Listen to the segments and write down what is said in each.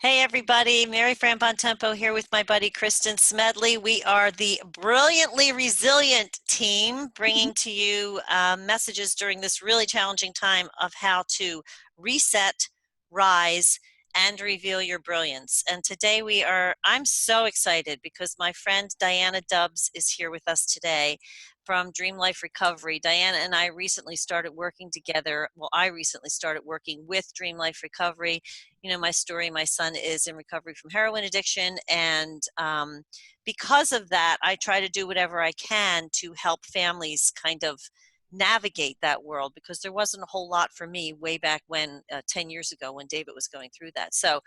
Hey everybody, Mary Fran Bontempo here with my buddy Kristen Smedley. We are the Brilliantly Resilient team bringing to you messages during this really challenging time of how to reset, rise, and reveal your brilliance. And today I'm so excited because my friend Dianna Dubs is here with us today from Dream Life Recovery. Dianna and I recently started working together. Well, I recently started working with Dream Life Recovery. You know my story. My son is in recovery from heroin addiction, and because of that, I try to do whatever I can to help families kind of navigate that world, because there wasn't a whole lot for me way back when 10 years ago when David was going through that. So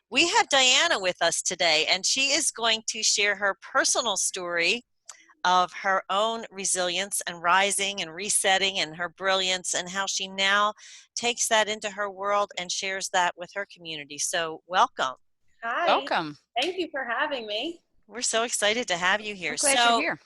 we have Dianna with us today, and she is going to share her personal story of her own resilience and rising and resetting and her brilliance, and how she now takes that into her world and shares that with her community. So welcome. Hi, Welcome. thank you for having me. We're so excited to have you here. We're glad you're here.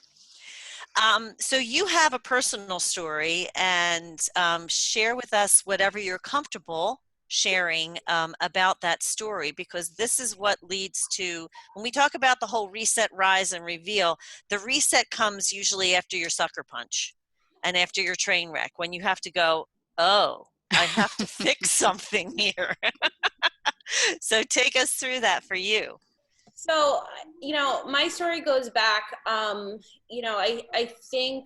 So you have a personal story, and share with us whatever you're comfortable sharing about that story, because this is what leads to, when we talk about the whole reset, rise, and reveal, the reset comes usually after your sucker punch and after your train wreck, when you have to go, oh, I have to fix something here. So take us through that for you. So, my story goes back, I think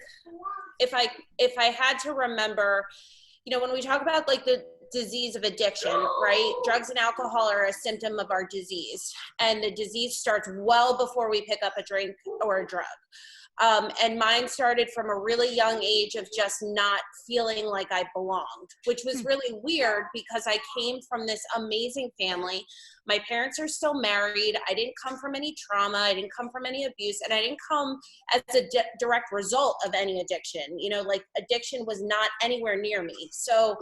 if I had to remember, when we talk about like the disease of addiction, right? Drugs and alcohol are a symptom of our disease, and the disease starts well before we pick up a drink or a drug. And mine started from a really young age of just not feeling like I belonged, which was really weird because I came from this amazing family. My parents are still married. I didn't come from any trauma. I didn't come from any abuse. And I didn't come as a direct result of any addiction. Like addiction was not anywhere near me. So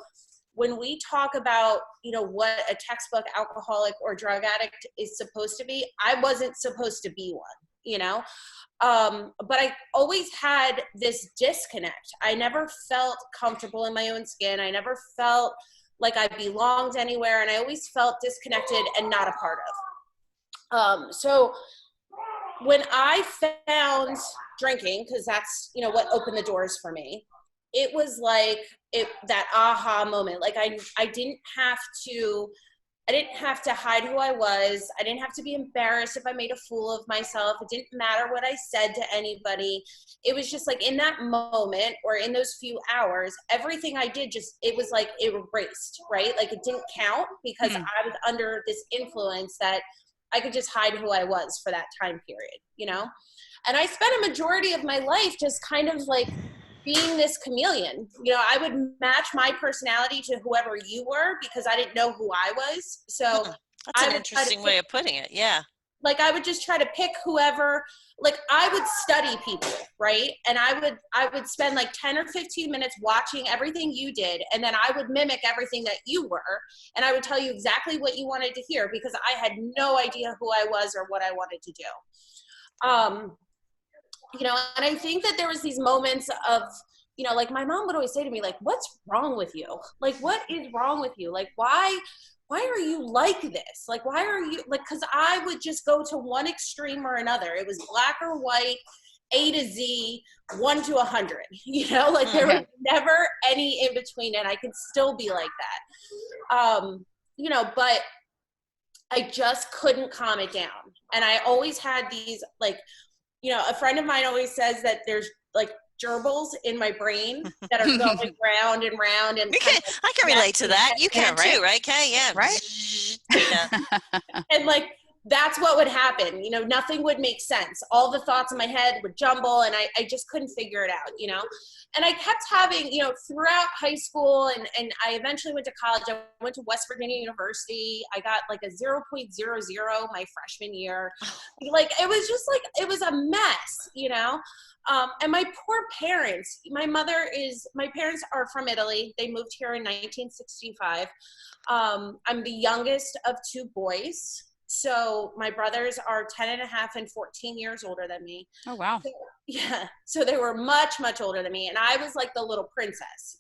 when we talk about, what a textbook alcoholic or drug addict is supposed to be, I wasn't supposed to be one. But I always had this disconnect. I never felt comfortable in my own skin. I never felt like I belonged anywhere, and I always felt disconnected and not a part of. So when I found drinking, because that's, what opened the doors for me, it was like that aha moment. Like I didn't have to hide who I was. I didn't have to be embarrassed if I made a fool of myself. It didn't matter what I said to anybody. It was just like in that moment, or in those few hours, everything I did it was like it erased, right? Like it didn't count because I was under this influence that I could just hide who I was for that time period, And I spent a majority of my life just kind of like being this chameleon. I would match my personality to whoever you were because I didn't know who I was. So That's an interesting way of putting it. Yeah. Like I would just try to pick whoever, like I would study people, right? And I would spend like 10 or 15 minutes watching everything you did, and then I would mimic everything that you were, and I would tell you exactly what you wanted to hear because I had no idea who I was or what I wanted to do. And I think that there was these moments of, like my mom would always say to me, like, what's wrong with you? Like, what is wrong with you? Like, why are you like this? Like, why are you like, cause I would just go to one extreme or another. It was black or white, A to Z, 1 to 100, like there was never any in between, and I could still be like that. But I just couldn't calm it down. And I always had these like, a friend of mine always says that there's like gerbils in my brain that are going round and round. And I can relate to that. You can too, right, Kay? Yeah. Right? Yeah. And like, that's what would happen. Nothing would make sense. All the thoughts in my head would jumble, and I just couldn't figure it out, And I kept having, throughout high school, and I eventually went to college. I went to West Virginia University. I got like a 0.00 my freshman year. Like, it was just like, it was a mess, And my poor parents, my parents are from Italy. They moved here in 1965. I'm the youngest of 2 boys. So my brothers are 10 and a half and 14 years older than me. Oh, wow. So, yeah. So they were much, much older than me. And I was like the little princess,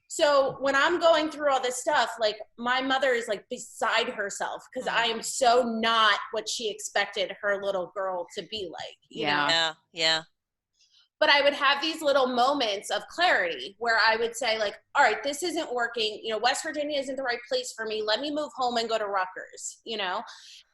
So when I'm going through all this stuff, like my mother is like beside herself because I am so not what she expected her little girl to be like, you know? Yeah. Yeah. But I would have these little moments of clarity where I would say like, all right, this isn't working. You know, West Virginia isn't the right place for me. Let me move home and go to Rutgers, you know?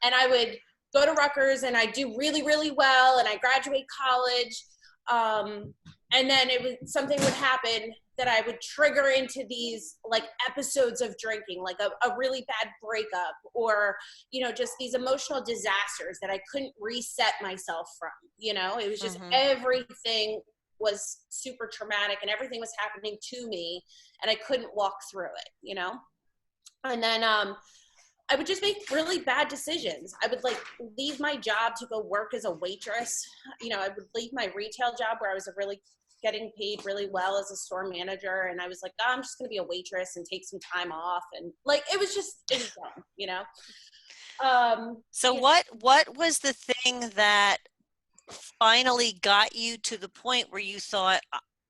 And I would go to Rutgers and I do really, really well. And I graduate college. And then something would happen that I would trigger into these like episodes of drinking, like a really bad breakup or, you know, just these emotional disasters that I couldn't reset myself from, you know, it was just everything was super traumatic and everything was happening to me and I couldn't walk through it, you know? And then, I would just make really bad decisions. I would like leave my job to go work as a waitress. You know, I would leave my retail job where I was getting paid really well as a store manager. And I was like, oh, I'm just going to be a waitress and take some time off. And like, it was dumb, you know? So what was the thing that finally got you to the point where you thought,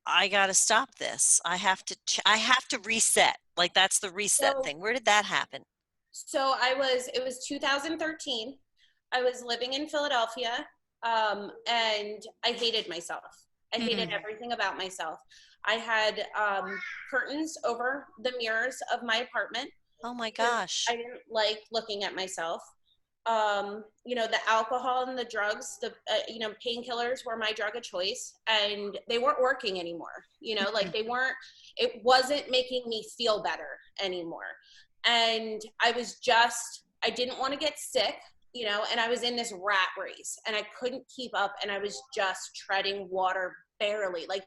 I got to stop this. I have to reset. Like that's the reset thing. Where did that happen? So it was 2013. I was living in Philadelphia, and I hated myself. I hated everything about myself. I had curtains over the mirrors of my apartment. Oh my gosh. I didn't like looking at myself. You know, the alcohol and the drugs, you know, painkillers were my drug of choice and they weren't working anymore. You know, like it wasn't making me feel better anymore. And I didn't want to get sick, you know, and I was in this rat race and I couldn't keep up and I was just treading water barely. Like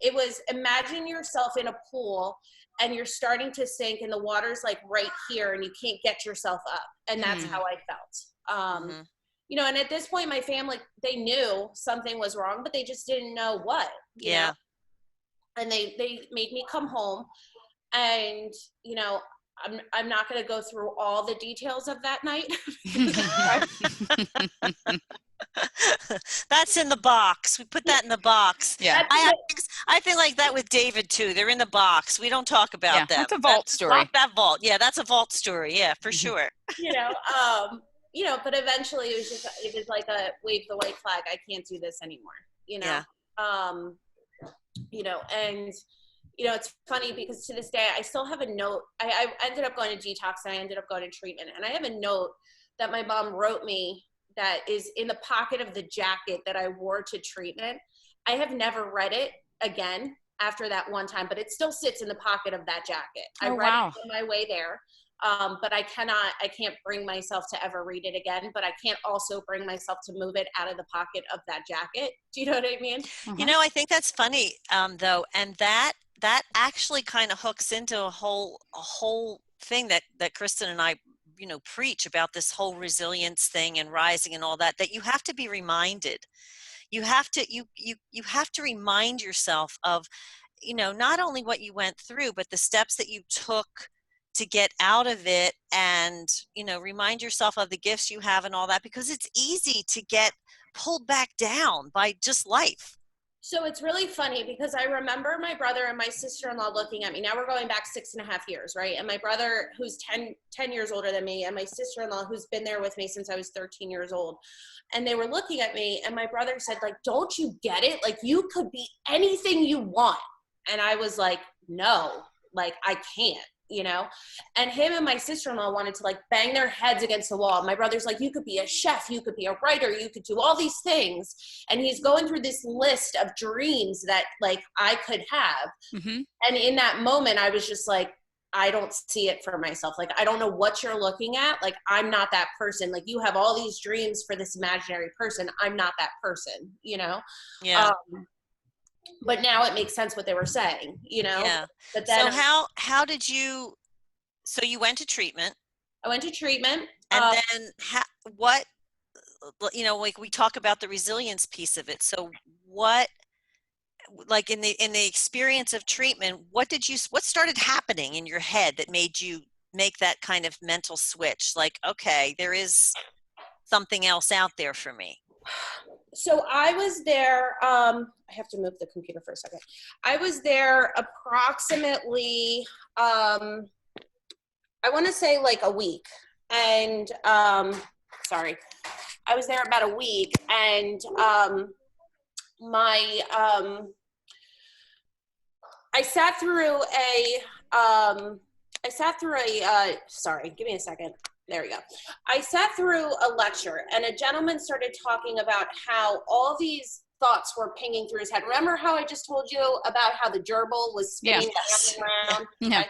it was, imagine yourself in a pool and you're starting to sink and the water's like right here and you can't get yourself up. And that's how I felt. You know, and at this point, my family, they knew something was wrong, but they just didn't know what, you know? And they made me come home and, you know, I'm not going to go through all the details of that night. That's in the box. We put that in the box. Yeah. I think like that with David too. They're in the box. We don't talk about them. That's a vault story. Lock that vault. Yeah, that's a vault story. Yeah, for sure. You know, but eventually it was like a wave the white flag. I can't do this anymore. You know. Yeah. You know, and you know, it's funny because to this day I still have a note. I ended up going to detox and I ended up going to treatment, and I have a note that my mom wrote me that is in the pocket of the jacket that I wore to treatment. I have never read it again after that one time, but it still sits in the pocket of that jacket. I read it on my way there, but I can't bring myself to ever read it again, but I can't also bring myself to move it out of the pocket of that jacket. Do you know what I mean? You know, I think that's funny, though, and that actually kind of hooks into a whole thing that Kristen and I, you know, preach about, this whole resilience thing and rising and all that you have to be reminded. You have to remind yourself of, you know, not only what you went through, but the steps that you took to get out of it, and, you know, remind yourself of the gifts you have and all that, because it's easy to get pulled back down by just life. So it's really funny because I remember my brother and my sister-in-law looking at me. Now we're going back 6.5 years, right? And my brother, who's 10 years older than me, and my sister-in-law, who's been there with me since I was 13 years old. And they were looking at me, and my brother said, like, don't you get it? Like, you could be anything you want. And I was like, no, like, I can't. You know, and him and my sister-in-law wanted to like bang their heads against the wall. My brother's like, you could be a chef, you could be a writer, you could do all these things. And he's going through this list of dreams that like I could have. And in that moment, I was just like, I don't see it for myself. Like, I don't know what you're looking at. Like, I'm not that person. Like, you have all these dreams for this imaginary person. I'm not that person, you know? Yeah. But now it makes sense what they were saying, you know? Yeah. But then, so how did you, so you went to treatment? I went to treatment. And then what, you know, like we talk about the resilience piece of it. So what, like in the experience of treatment, what started happening in your head that made you make that kind of mental switch? Like, okay, there is something else out there for me. So I was there, I have to move the computer for a second. I was there approximately, I want to say like a week. And sorry, I was there about a week, and my I sat through a sorry, give me a second. There we go. I sat through a lecture, and a gentleman started talking about how all these thoughts were pinging through his head. Remember how I just told you about how the gerbil was spinning Yes. around? Yeah. Okay.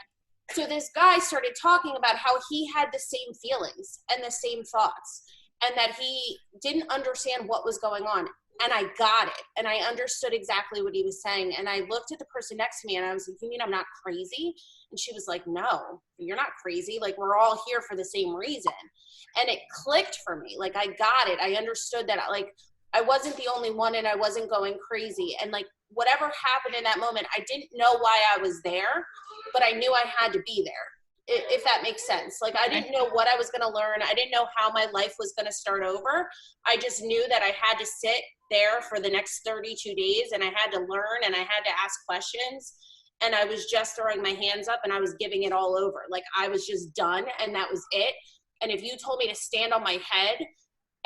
So this guy started talking about how he had the same feelings and the same thoughts, and that he didn't understand what was going on. And I got it. And I understood exactly what he was saying. And I looked at the person next to me and I was like, you mean I'm not crazy? And she was like, no, you're not crazy. Like, we're all here for the same reason. And it clicked for me. Like, I got it. I understood that, like, I wasn't the only one and I wasn't going crazy. And like, whatever happened in that moment, I didn't know why I was there, but I knew I had to be there. If that makes sense. Like, I didn't know what I was going to learn. I didn't know how my life was going to start over. I just knew that I had to sit there for the next 32 days and I had to learn and I had to ask questions. And I was just throwing my hands up and I was giving it all over. Like, I was just done and that was it. And if you told me to stand on my head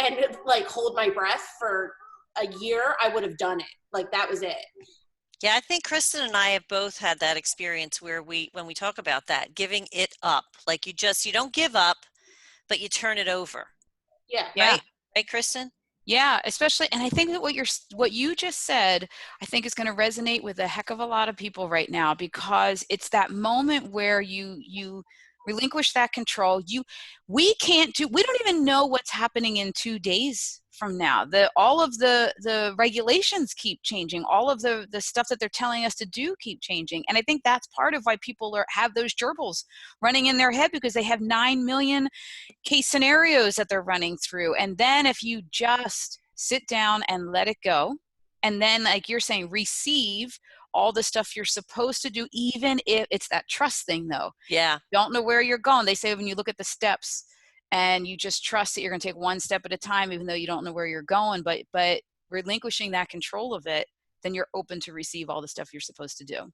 and like hold my breath for a year, I would have done it. Like, that was it. Yeah, I think Kristen and I have both had that experience where when we talk about that, giving it up, like you don't give up, but you turn it over. Yeah. Right? Right, Kristen? Yeah, especially, and I think that what you just said, I think is going to resonate with a heck of a lot of people right now, because it's that moment where you relinquish that control. We don't even know what's happening in 2 days from now. All of the regulations keep changing. All of the stuff that they're telling us to do keep changing. And I think that's part of why people have those gerbils running in their head, because they have 9 million case scenarios that they're running through. And then if you just sit down and let it go, and then, like you're saying, receive all the stuff you're supposed to do, even if it's that trust thing, though. Yeah. Don't know where you're going. They say when you look at the steps and you just trust that you're going to take one step at a time, even though you don't know where you're going, but relinquishing that control of it, then you're open to receive all the stuff you're supposed to do.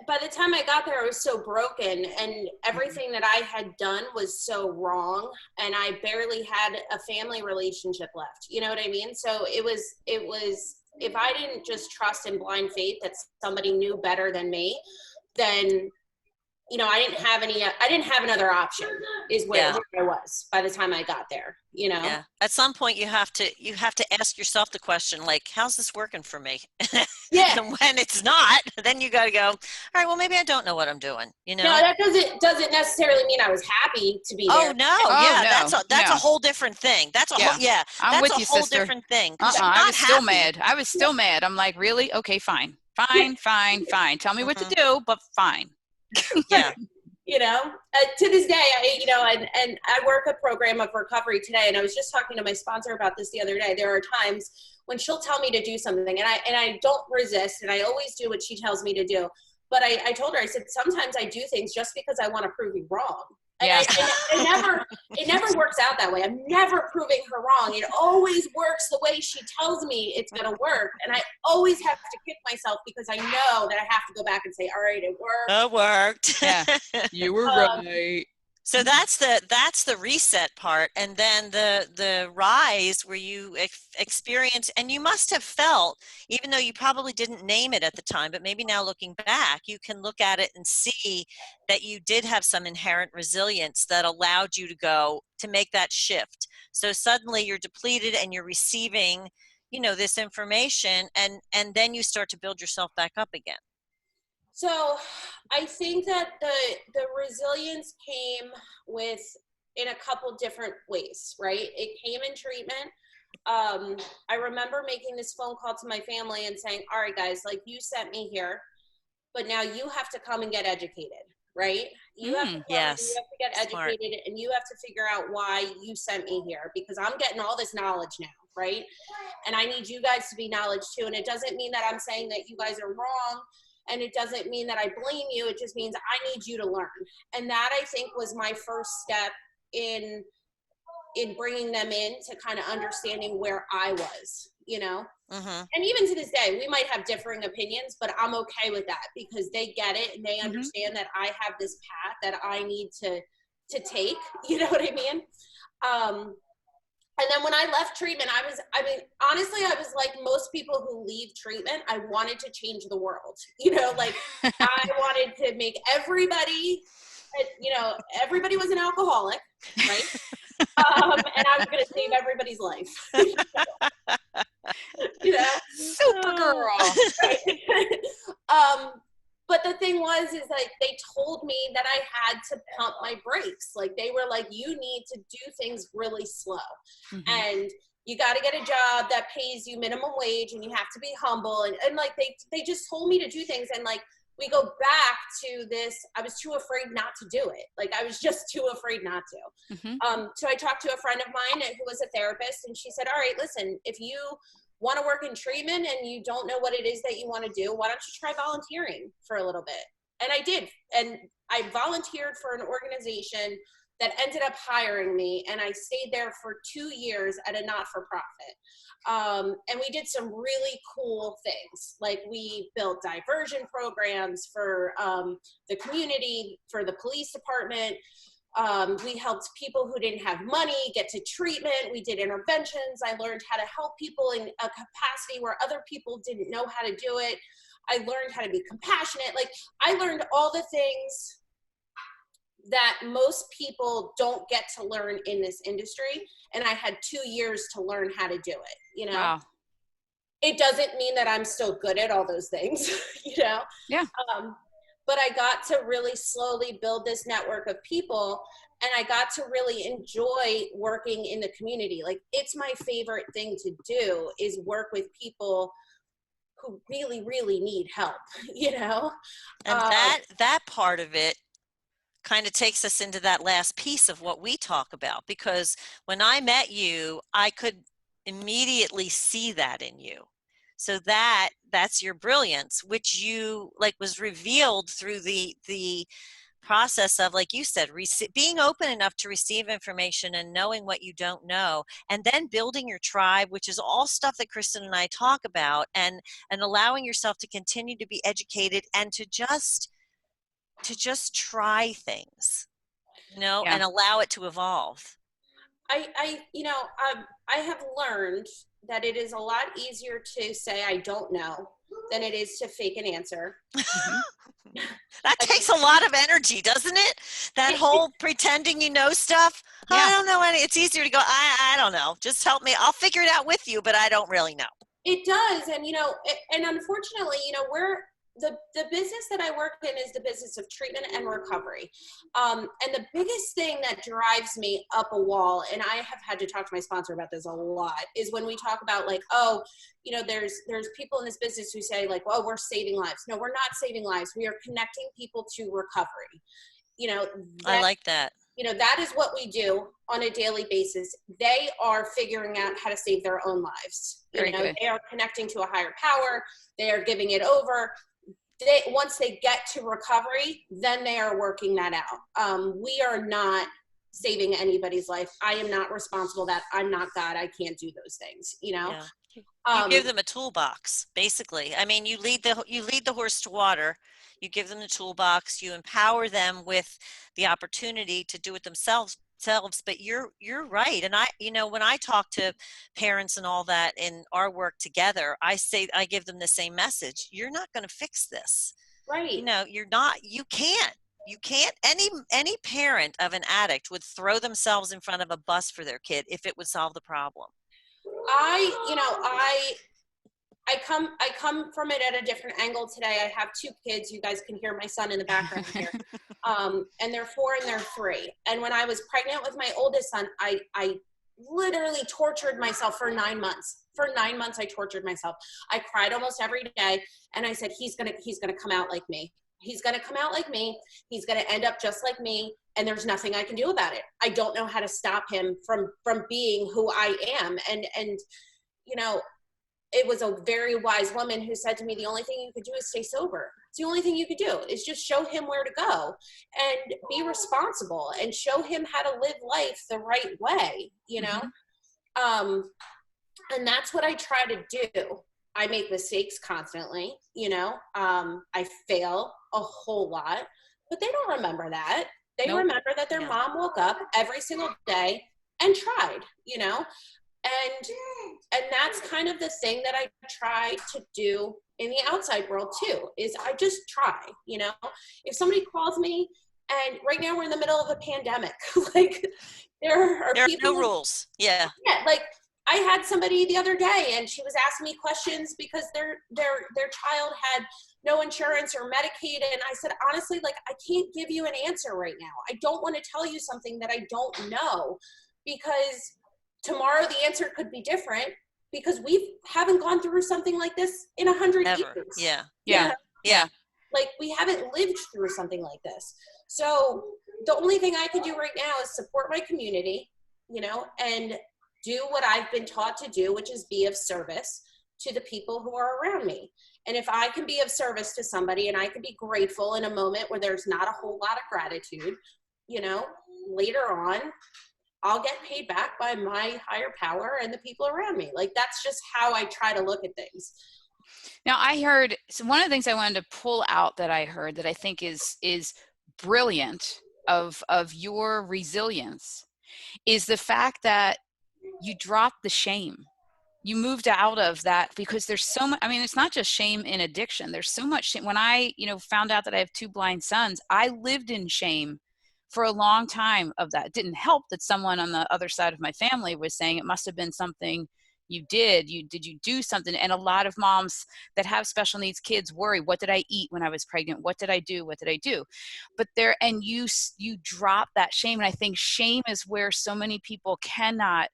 By the time I got there, I was so broken and everything that I had done was so wrong, and I barely had a family relationship left. You know what I mean? So it was, if I didn't just trust in blind faith that somebody knew better than me, then, you know, I didn't have another option is where I was by the time I got there, you know? Yeah. At some point you have to ask yourself the question, like, how's this working for me? Yeah. And when it's not, then you got to go, all right, well, maybe I don't know what I'm doing, you know? No, that doesn't necessarily mean I was happy to be there. Oh no, yeah, that's a whole different thing. That's a whole, I'm that's with a you, whole sister. different thing. I was still mad. I was still mad. I'm like, really? Okay, fine. Tell me what to do, but fine. Yeah. You know, to this day, and I work a program of recovery today, and I was just talking to my sponsor about this the other day. There are times when she'll tell me to do something, and I don't resist, and I always do what she tells me to do. But I told her, I said, sometimes I do things just because I want to prove you wrong. And it never works out that way. I'm never proving her wrong. It always works the way she tells me it's going to work. And I always have to kick myself because I know that I have to go back and say, all right, it worked. It worked. Yeah, you were right. So that's the reset part, and then the rise where you experience, and you must have felt, even though you probably didn't name it at the time, but maybe now looking back, you can look at it and see that you did have some inherent resilience that allowed you to make that shift. So suddenly you're depleted and you're receiving, this information, and then you start to build yourself back up again. So I think that the resilience came in a couple different ways, right? It came in treatment. I remember making this phone call to my family and saying, all right, guys, like, you sent me here, but now you have to come and get educated, right? You have to come, yes. and you have to get educated, and you have to figure out why you sent me here, because I'm getting all this knowledge now, right? And I need you guys to be knowledge too. And it doesn't mean that I'm saying that you guys are wrong. And it doesn't mean that I blame you. It just means I need you to learn. And that, I think, was my first step in bringing them in to kind of understanding where I was, you know? Mm-hmm. And even to this day, we might have differing opinions, but I'm okay with that because they get it and they understand that I have this path that I need to take, you know what I mean? And then when I left treatment, honestly, I was like most people who leave treatment, I wanted to change the world, you know, like I wanted to make everybody, you know, everybody was an alcoholic, right? And I was going to save everybody's life, you know? Supergirl. Right. But the thing was, is like, they told me that I had to pump my brakes. Like they were like, you need to do things really slow. And you got to get a job that pays you minimum wage and you have to be humble. And like, they just told me to do things. And like, we go back to this, I was too afraid not to do it. Like I was just too afraid not to. So I talked to a friend of mine who was a therapist and she said, all right, listen, if you want to work in treatment and you don't know what it is that you want to do, why don't you try volunteering for a little bit? And I did. And I volunteered for an organization that ended up hiring me. And I stayed there for 2 years at a not-for-profit. And we did some really cool things. Like we built diversion programs for the community, for the police department. We helped people who didn't have money get to treatment. We did interventions. I learned how to help people in a capacity where other people didn't know how to do it. I learned how to be compassionate. Like I learned all the things that most people don't get to learn in this industry. And I had 2 years to learn how to do it, you know? Wow. It doesn't mean that I'm still good at all those things, you know? Yeah. But I got to really slowly build this network of people and I got to really enjoy working in the community. Like it's my favorite thing to do is work with people who really, really need help, you know? And that part of it kind of takes us into that last piece of what we talk about, because when I met you, I could immediately see that in you. So that's your brilliance, which you like was revealed through the process of, like you said, being open enough to receive information and knowing what you don't know, and then building your tribe, which is all stuff that Kristen and I talk about, and allowing yourself to continue to be educated and to just try things, you know, Yeah. and allow it to evolve. I have learned that it is a lot easier to say I don't know than it is to fake an answer. That takes a lot of energy, doesn't it? That whole pretending you know stuff. Yeah. I don't know any. It's easier to go, I don't know. Just help me. I'll figure it out with you, but I don't really know. It does. And, you know, and unfortunately, you know, the business that I work in is the business of treatment and recovery. And the biggest thing that drives me up a wall, and I have had to talk to my sponsor about this a lot, is when we talk about like, oh, you know, there's people in this business who say like, well, we're saving lives. No, we're not saving lives. We are connecting people to recovery. You know, I like that. You know, that is what we do on a daily basis. They are figuring out how to save their own lives. Very good. They are connecting to a higher power. They are giving it over. Once they get to recovery, then they are working that out. We are not saving anybody's life. I am not responsible that I'm not God. I can't do those things, you know? Yeah. You give them a toolbox, basically. I mean, you lead the horse to water. You give them the toolbox. You empower them with the opportunity to do it themselves. But you're right. And when I talk to parents and all that in our work together, I give them the same message. You're not going to fix this. Right. You know, you can't. Any parent of an addict would throw themselves in front of a bus for their kid if it would solve the problem. I come from it at a different angle today. I have 2 kids. You guys can hear my son in the background here. And they're 4 and they're 3. And when I was pregnant with my oldest son, I literally tortured myself for 9 months. For 9 months, I tortured myself. I cried almost every day. And I said, he's gonna come out like me. He's gonna come out like me. He's gonna end up just like me. And there's nothing I can do about it. I don't know how to stop him from being who I am. And you know, it was a very wise woman who said to me, the only thing you could do is stay sober. It's the only thing you could do is just show him where to go and be responsible and show him how to live life the right way, you know? And that's what I try to do. I make mistakes constantly, you know, I fail a whole lot, but they don't remember that. They Nope. remember that their mom woke up every single day and tried, you know, and that's kind of the thing that I try to do in the outside world too, is I just try, you know. If somebody calls me, and right now we're in the middle of a pandemic, like there are people, no rules. Yeah. like I had somebody the other day and she was asking me questions because their child had no insurance or Medicaid. And I said, honestly, like, I can't give you an answer right now. I don't want to tell you something that I don't know, because tomorrow the answer could be different, because we haven't gone through something like this in 100 years. Yeah. Yeah. You know? Yeah. Like, we haven't lived through something like this. So the only thing I can do right now is support my community, you know, and do what I've been taught to do, which is be of service to the people who are around me. And if I can be of service to somebody and I can be grateful in a moment where there's not a whole lot of gratitude, you know, later on, I'll get paid back by my higher power and the people around me. Like, that's just how I try to look at things. Now I heard, so one of the things I wanted to pull out that I heard that I think is brilliant of your resilience is the fact that you dropped the shame. You moved out of that, because there's so much, I mean, it's not just shame in addiction. There's so much shame. When I, found out that I have 2 blind sons, I lived in shame for a long time of that. It didn't help that someone on the other side of my family was saying it must have been something you did. Did you do something? And a lot of moms that have special needs kids worry, what did I eat when I was pregnant? What did I do? What did I do? But you drop that shame. And I think shame is where so many people cannot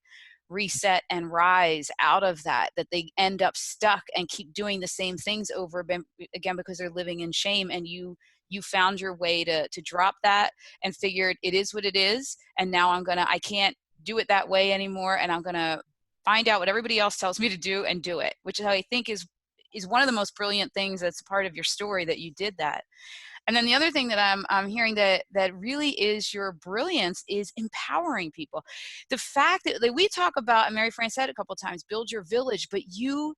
reset and rise out of that they end up stuck and keep doing the same things over again because they're living in shame. And you found your way to drop that and figured it is what it is. And now I can't do it that way anymore. And I'm going to find out what everybody else tells me to do and do it, which I think is one of the most brilliant things that's part of your story, that you did that. And then the other thing that I'm hearing that really is your brilliance is empowering people. The fact that we talk about, and Mary Fran said a couple of times, build your village, but you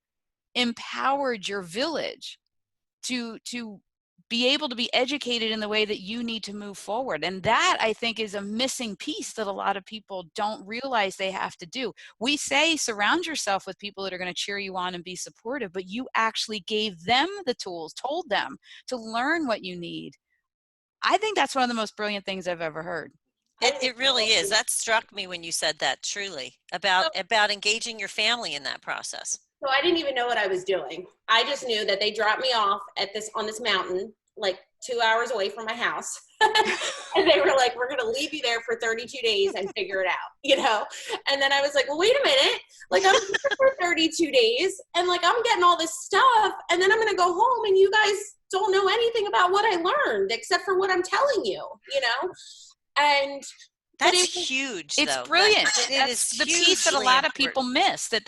empowered your village to be able to be educated in the way that you need to move forward. And that, I think, is a missing piece that a lot of people don't realize they have to do. We say surround yourself with people that are going to cheer you on and be supportive, but you actually gave them the tools, told them to learn what you need. I think that's one of the most brilliant things I've ever heard. It really is. That struck me when you said that, truly, about engaging your family in that process. So I didn't even know what I was doing. I just knew that they dropped me off on this mountain, like 2 hours away from my house. And they were like, we're going to leave you there for 32 days and figure it out, you know? And then I was like, well, wait a minute. Like, I'm here for 32 days and like, I'm getting all this stuff. And then I'm going to go home and you guys don't know anything about what I learned except for what I'm telling you, you know? And that's huge. It's though. brilliant. That's the piece that a lot of people miss, that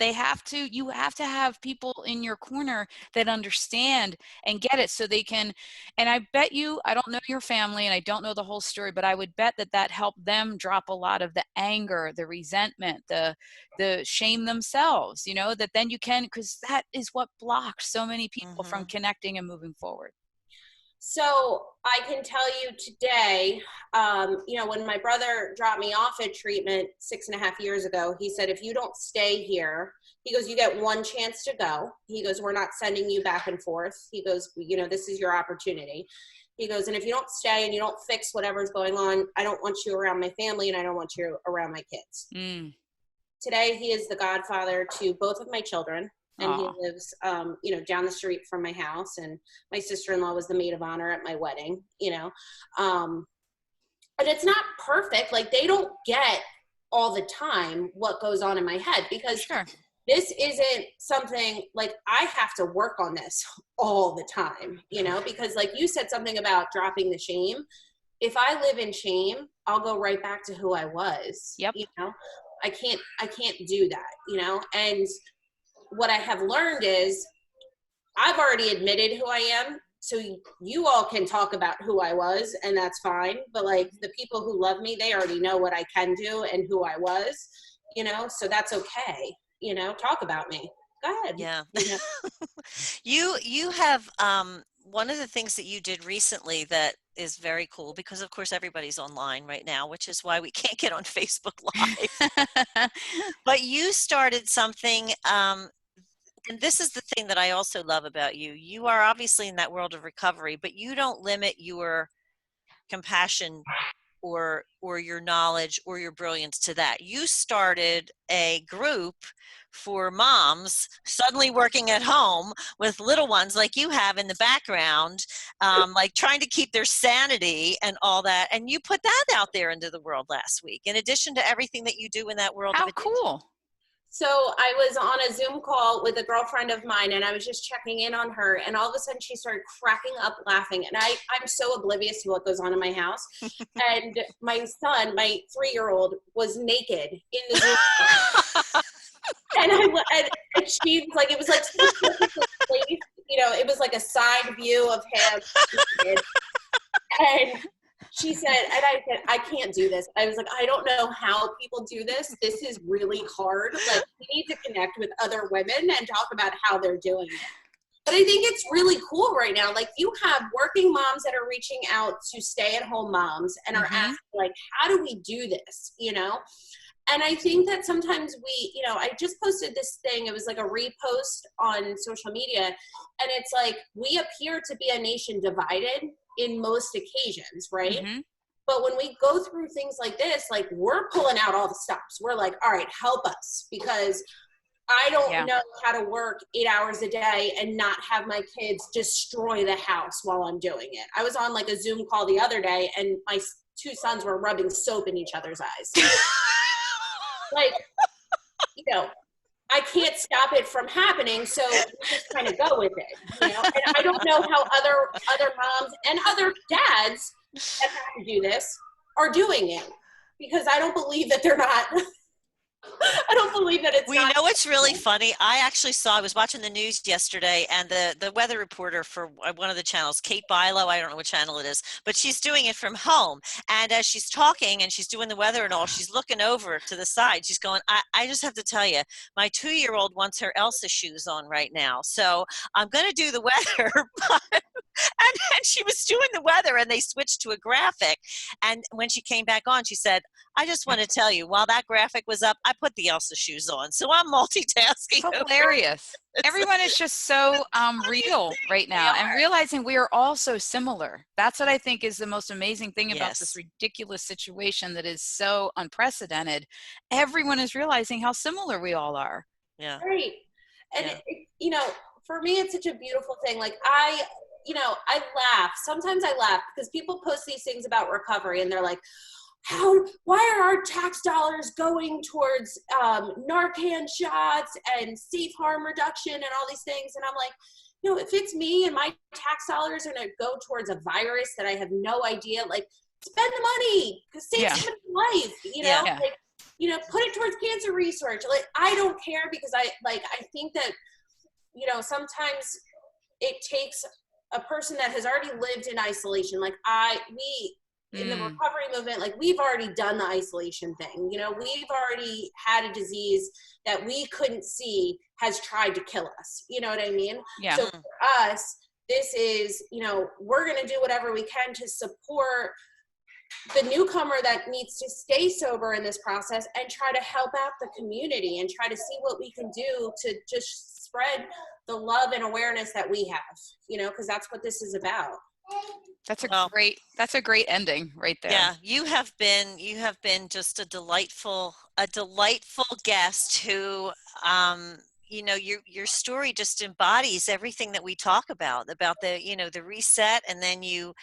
you have to have people in your corner that understand and get it, so they can. And I bet you, I don't know your family and I don't know the whole story, but I would bet that helped them drop a lot of the anger, the resentment, the shame themselves, that then you can, because that is what blocks so many people from connecting and moving forward. So I can tell you today, when my brother dropped me off at treatment 6.5 years ago, he said, if you don't stay here, he goes, you get one chance to go. He goes, we're not sending you back and forth. He goes, this is your opportunity. He goes, and if you don't stay and you don't fix whatever's going on, I don't want you around my family and I don't want you around my kids. Today, he is the godfather to both of my children. And he lives, down the street from my house. And my sister-in-law was the maid of honor at my wedding, And it's not perfect. Like, they don't get all the time what goes on in my head, because this isn't something like I have to work on this all the time, because like you said something about dropping the shame. If I live in shame, I'll go right back to who I was. Yep. I can't do that, and what I have learned is I've already admitted who I am. So you all can talk about who I was, and that's fine. But like the people who love me, they already know what I can do and who I was, so that's okay, talk about me. Go ahead. Yeah. You know? You have one of the things that you did recently that is very cool, because of course everybody's online right now, which is why we can't get on Facebook Live. But you started something, and this is the thing that I also love about you. You are obviously in that world of recovery, but you don't limit your compassion or your knowledge or your brilliance to that. You started a group for moms suddenly working at home with little ones like you have in the background, like trying to keep their sanity and all that. And you put that out there into the world last week, in addition to everything that you do in that world How of addiction. cool. So I was on a Zoom call with a girlfriend of mine, and I was just checking in on her, and all of a sudden she started cracking up laughing. And I'm so oblivious to what goes on in my house. And my son, my 3-year-old, was naked in the Zoom call. And she was like, it was like, it was like a side view of him naked. And she said, and I said, I can't do this. I was like, I don't know how people do this. This is really hard. Like, we need to connect with other women and talk about how they're doing it. But I think it's really cool right now. Like, you have working moms that are reaching out to stay-at-home moms and are asking, like, how do we do this, And I think that sometimes I just posted this thing. It was like a repost on social media. And it's like, we appear to be a nation divided in most occasions, right? But when we go through things like this, like, we're pulling out all the stops. We're like, all right, help us, because I don't know how to work 8 hours a day and not have my kids destroy the house while I'm doing it. I was on like a Zoom call the other day, and my 2 sons were rubbing soap in each other's eyes. Like, I can't stop it from happening, so we just kind of go with it, And I don't know how other moms and other dads that have to do this are doing it, because I don't believe that they're not. I don't believe that it's Well, you know what's really funny? I was watching the news yesterday, and the weather reporter for one of the channels, Kate Bilo, I don't know what channel it is, but she's doing it from home. And as she's talking and she's doing the weather and all, she's looking over to the side. She's going, I just have to tell you, my 2-year-old wants her Elsa shoes on right now. So I'm going to do the weather. And then she was doing the weather, and they switched to a graphic. And when she came back on, she said, I just want to tell you, while that graphic was up, I put the Elsa shoes on. So I'm multitasking. Hilarious. Everyone is just so real right now, and realizing we are all so similar. That's what I think is the most amazing thing about this ridiculous situation that is so unprecedented. Everyone is realizing how similar we all are. Yeah. Right. And, for me, it's such a beautiful thing. Like, I laugh. Sometimes I laugh because people post these things about recovery, and they're like, why are our tax dollars going towards Narcan shots and safe harm reduction and all these things? And I'm like, if it's me and my tax dollars are going to go towards a virus that I have no idea, like, spend the money, save somebody's life, like, put it towards cancer research. Like, I don't care, because I think that, sometimes it takes a person that has already lived in isolation. Like, in the recovery movement, like, we've already done the isolation thing. We've already had a disease that we couldn't see has tried to kill us. You know what I mean? Yeah. So for us, this is, we're going to do whatever we can to support the newcomer that needs to stay sober in this process, and try to help out the community and try to see what we can do to just spread the love and awareness that we have, because that's what this is about. That's a great ending right there. Yeah, you have been just a delightful guest who, your story just embodies everything that we talk about the reset, and then you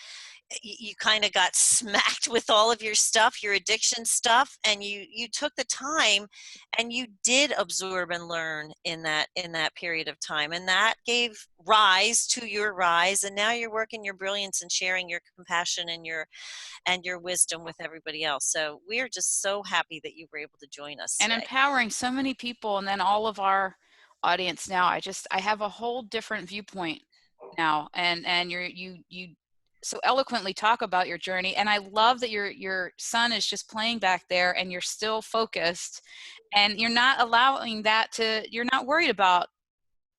kind of got smacked with all of your stuff, your addiction stuff, and you took the time and you did absorb and learn in that period of time, and that gave rise to your rise, and now you're working your brilliance and sharing your compassion and your wisdom with everybody else. So we're just so happy that you were able to join us and today. Empowering so many people, and then all of our audience now. I have a whole different viewpoint now, and you so eloquently talk about your journey. And I love that your son is just playing back there and you're still focused and you're not allowing that to, you're not worried about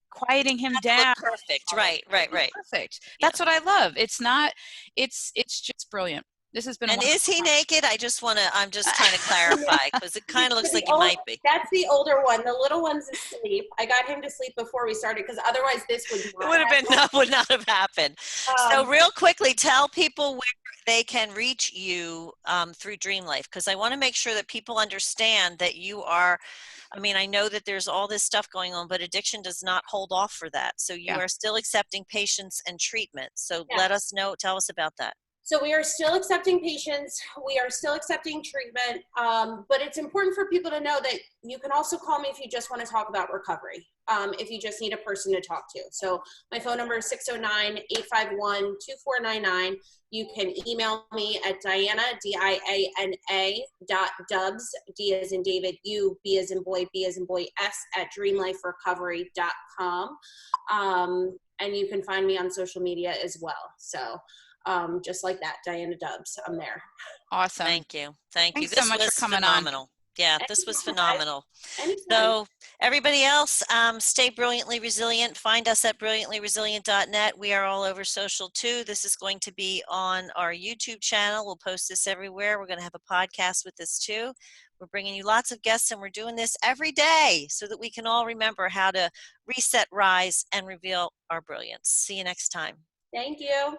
quieting him down. Perfect. Right. Perfect. Yeah. That's what I love. It's not, it's just brilliant. This has been a And is he naked? I'm just trying to clarify because it kind of looks like he might be. That's the older one. The little one's asleep. I got him to sleep before we started because otherwise this Would not have happened. So real quickly, tell people where they can reach you through Dream Life, because I want to make sure that people understand that you are, I mean, I know that there's all this stuff going on, but addiction does not hold off for that. So you are still accepting patients and treatment. So let us know, tell us about that. So we are still accepting patients. We are still accepting treatment. But it's important for people to know that you can also call me if you just want to talk about recovery, if you just need a person to talk to. So my phone number is 609-851-2499. You can email me at Dianna, Diana, .dubs, D as in David, U, B as in boy, B as in boy, S at dreamliferecovery.com. And you can find me on social media as well. So just like that, Dianna Dubs, I'm there. Awesome. Thank you. Thank you. Thanks so much for coming phenomenal. on. Yeah, this was phenomenal. Anytime. So everybody else, stay brilliantly resilient. Find us at brilliantlyresilient.net. We are all over social too. This is going to be on our YouTube channel. We'll post this everywhere. We're going to have a podcast with this too. We're bringing you lots of guests, and we're doing this every day so that we can all remember how to reset, rise, and reveal our brilliance. See you next time. Thank you.